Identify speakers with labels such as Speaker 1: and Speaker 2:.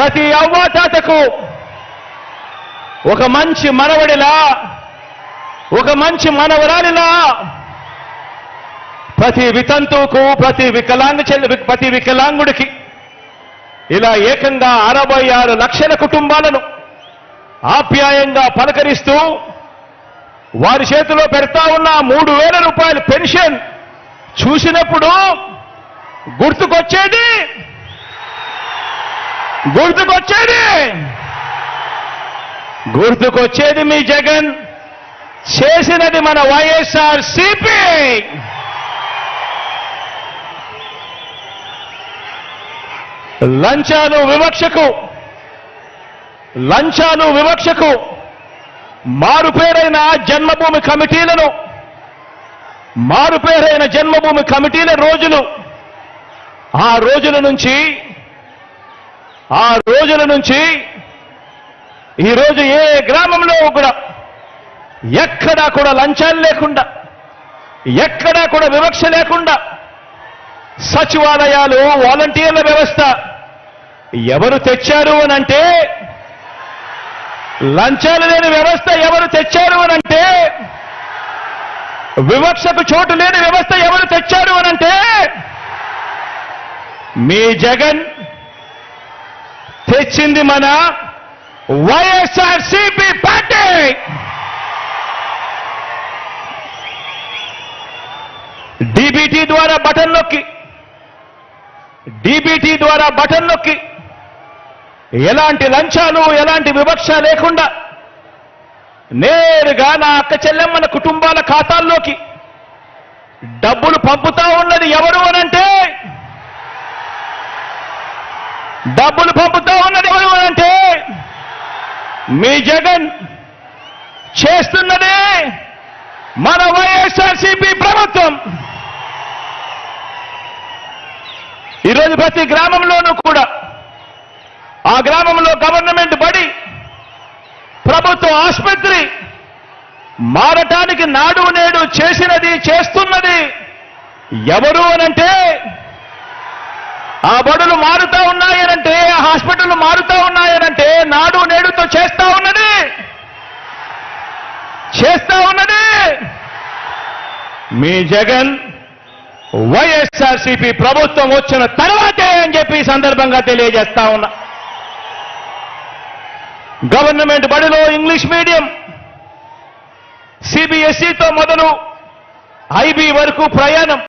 Speaker 1: ప్రతి అవ్వాతాతకు ఒక మంచి మనవడిలా, ఒక మంచి మనవరాలిలా, ప్రతి వితంతువుకు, ప్రతి వికలాంగుడికి ఇలా ఏకంగా 66 లక్షల కుటుంబాలను ఆప్యాయంగా పలకరిస్తూ వారి చేతిలో పెడతా ఉన్న 3,000 రూపాయల పెన్షన్ చూసినప్పుడు గుర్తుకొచ్చేది మీ జగన్ చేసినది మన వైఎస్ఆర్సీపీ. లంచాలు వివక్షకు మారుపేరైన జన్మభూమి కమిటీల రోజులు, ఆ రోజుల నుంచి ఈరోజు ఏ గ్రామంలో కూడా ఎక్కడా కూడా లంచాలు లేకుండా, ఎక్కడా కూడా వివక్ష లేకుండా సచివాలయాలు, వాలంటీర్ల వ్యవస్థ ఎవరు తెచ్చారు అనంటే, లంచాలు లేని వ్యవస్థ ఎవరు తెచ్చారు అనంటే, వివక్షకు చోటు లేని వ్యవస్థ ఎవరు తెచ్చారు అనంటే మీ జగన్ తెచ్చింది మన వైఎస్ఆర్సీపీ పార్టీ. డీబీటీ ద్వారా బటన్ నొక్కి ఎలాంటి లంచాలు, ఎలాంటి వివక్ష లేకుండా నేరుగా నా అక్క చెల్లెమ్మల కుటుంబాల ఖాతాల్లోకి డబ్బులు పంపుతా ఉన్నది ఎవరు అనంటే, మీ జగన్ చేస్తున్నదే మన వైఎస్ఆర్సీపీ ప్రభుత్వం. ఈరోజు ప్రతి గ్రామంలోనూ కూడా, ఆ గ్రామంలో గవర్నమెంట్ బడి, ప్రభుత్వ ఆసుపత్రి మారటానికి నాడు నేడు చేస్తున్నది ఎవరు అనంటే, ఆ బడులు మారుతా ఉన్నాయనంటే, ఆ హాస్పిటల్ మారుతా ఉన్నాయనంటే నాడు నేడుతో చేస్తా ఉన్నది మీ జగన్ వైఎస్ఆర్సీపీ ప్రభుత్వం వచ్చిన తర్వాతే అని చెప్పి ఈ సందర్భంగా తెలియజేస్తా ఉన్నా. గవర్నమెంట్ బడిలో ఇంగ్లీష్ మీడియం, సిబిఎస్ఈతో మొదలు ఐబీ వరకు ప్రయాణం